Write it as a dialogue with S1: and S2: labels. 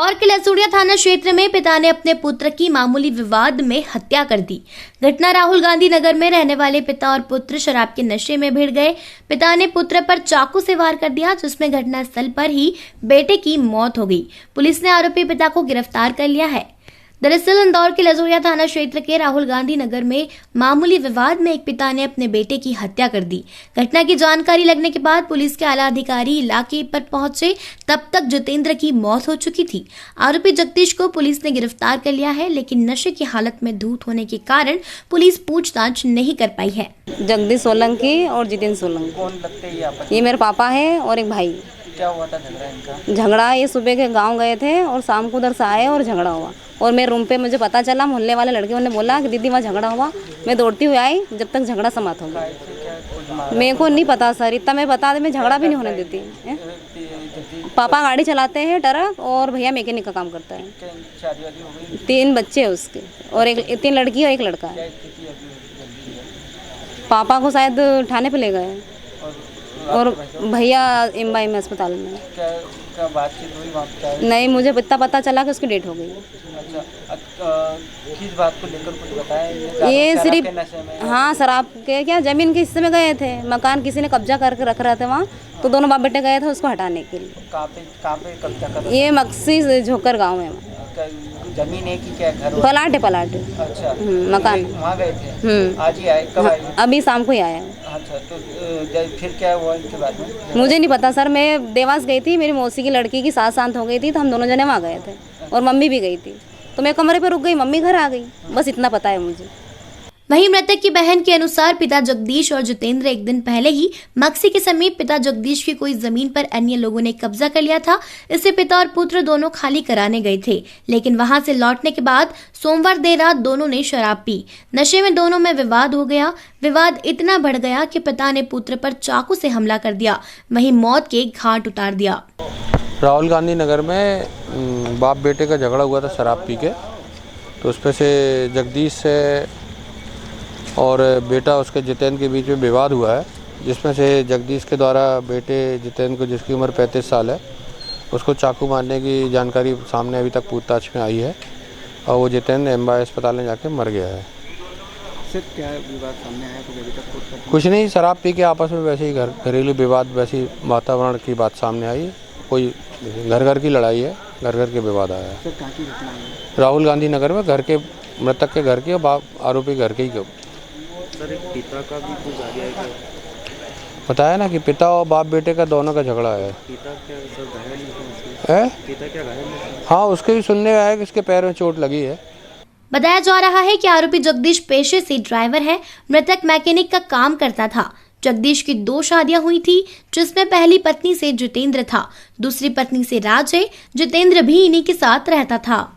S1: इंदौर के लसूड़िया थाना क्षेत्र में पिता ने अपने पुत्र की मामूली विवाद में हत्या कर दी। घटना राहुल गांधी नगर में रहने वाले पिता और पुत्र शराब के नशे में भिड़ गए। पिता ने पुत्र पर चाकू से वार कर दिया, जिसमें घटनास्थल पर ही बेटे की मौत हो गई। पुलिस ने आरोपी पिता को गिरफ्तार कर लिया है। दरअसल इंदौर के लसूड़िया थाना क्षेत्र के राहुल गांधी नगर में मामूली विवाद में एक पिता ने अपने बेटे की हत्या कर दी। घटना की जानकारी लगने के बाद पुलिस के आला अधिकारी इलाके पर पहुंचे। तब तक जितेंद्र की मौत हो चुकी थी। आरोपी जगदीश को पुलिस ने गिरफ्तार कर लिया है, लेकिन नशे की हालत में धूत होने के कारण पुलिस पूछताछ नहीं कर पाई है।
S2: जगदीश सोलंकी और जितेंद्र सोलंकी।
S3: कौन लगते हैं
S2: ये मेरे पापा है और एक भाई।
S3: क्या हुआ था झगड़ा इनका?
S2: झगड़ा ये सुबह के गांव गए थे और शाम को उधर से आए और झगड़ा हुआ। और मेरे रूम पे मुझे पता चला, मोहल्ले वाले लड़के ने बोला कि दीदी वहाँ झगड़ा हुआ। मैं दौड़ती हुई आई, जब तक झगड़ा समाप्त हो गया। मेरे को नहीं पता सर, इतना मैं बता दे, मैं झगड़ा भी नहीं होने देती। पापा गाड़ी चलाते हैं ट्रक और भैया मैकेनिक का काम करता है। 3 बच्चे हैं उसके और 3 लड़की और 1 लड़का है। पापा को शायद थाने पे ले गए और भैया एमआई में अस्पताल में।
S3: क्या बातचीत हुई वहाँ पे?
S2: नहीं, मुझे इतना पता चला कि उसकी डेथ हो गई।
S3: अच्छा, किस बात को लेकर कुछ बताया?
S2: ये सिर्फ हाँ, शराब के क्या जमीन के हिस्से में गए थे। मकान किसी ने कब्जा करके रख रहे थे वहाँ, तो दोनों बाप बेटे गए थे उसको हटाने के लिए।
S3: कहाँ पे कब्जा कर?
S2: ये मक्सी झोकर गाँव में।
S3: जमीन है कि क्या घर?
S2: पलाट।
S3: अच्छा,
S2: मकान
S3: वहाँ गए थे। आज ही आए? कब आए?
S2: अभी शाम को ही आया।
S3: अच्छा, तो फिर क्या हुआ इनके बाद में?
S2: मुझे नहीं पता सर, मैं देवास गई थी, मेरी मौसी की लड़की की सास शांत हो गई थी, तो हम दोनों जने वहाँ गए थे और मम्मी भी गई थी। तो मैं कमरे पे रुक गई, मम्मी घर आ गई। बस इतना पता है मुझे।
S1: वहीं मृतक की बहन के अनुसार पिता जगदीश और जितेंद्र एक दिन पहले ही मक्सी के समीप पिता जगदीश की कोई जमीन पर अन्य लोगों ने कब्जा कर लिया था। इससे पिता और पुत्र दोनों खाली कराने गए थे, लेकिन वहां से लौटने के बाद सोमवार देर रात दोनों ने शराब पी। नशे में दोनों में विवाद हो गया। विवाद इतना बढ़ गया कि पिता ने पुत्र पर चाकू से हमला कर दिया, वहीं मौत के घाट उतार दिया।
S4: राहुल गांधी नगर में बाप बेटे का झगड़ा हुआ था शराब पी के। तो उस पर से जगदीश से और बेटा उसके जितेंद्र के बीच में विवाद हुआ है, जिसमें से जगदीश के द्वारा बेटे जितेंद्र को, जिसकी उम्र 35 साल है, उसको चाकू मारने की जानकारी सामने अभी तक पूछताछ में आई है और वो जितेंद्र एमआई अस्पताल में जाके मर गया है।
S3: सिर्फ क्या विवाद सामने आया? तो अभी तक
S4: कुछ नहीं, शराब पी के आपस में वैसे ही घरेलू विवाद, वैसी वातावरण की बात सामने आई। कोई घर की लड़ाई है, घर के विवाद आया है।
S3: सर, कहाँ की घटना है?
S4: राहुल गांधी नगर में घर के, मृतक के घर के और आरोपी घर के ही।
S3: सर, एक पिता का भी कुछ आ गया है क्या?
S4: बताया ना कि पिता और बाप बेटे का दोनों का झगड़ा है।
S3: पिता क्या सर घायल है? पिता क्या घायल है?
S4: हाँ, उसके भी सुनने में आया कि इसके पैर में चोट लगी है।
S1: बताया जा रहा है कि आरोपी जगदीश पेशे से ड्राइवर है। मृतक मैकेनिक का काम करता था। जगदीश की 2 शादियां हुई थी, जिसमें पहली पत्नी से जितेंद्र था, दूसरी पत्नी से राज है। जितेंद्र भी इन्हीं के साथ रहता था।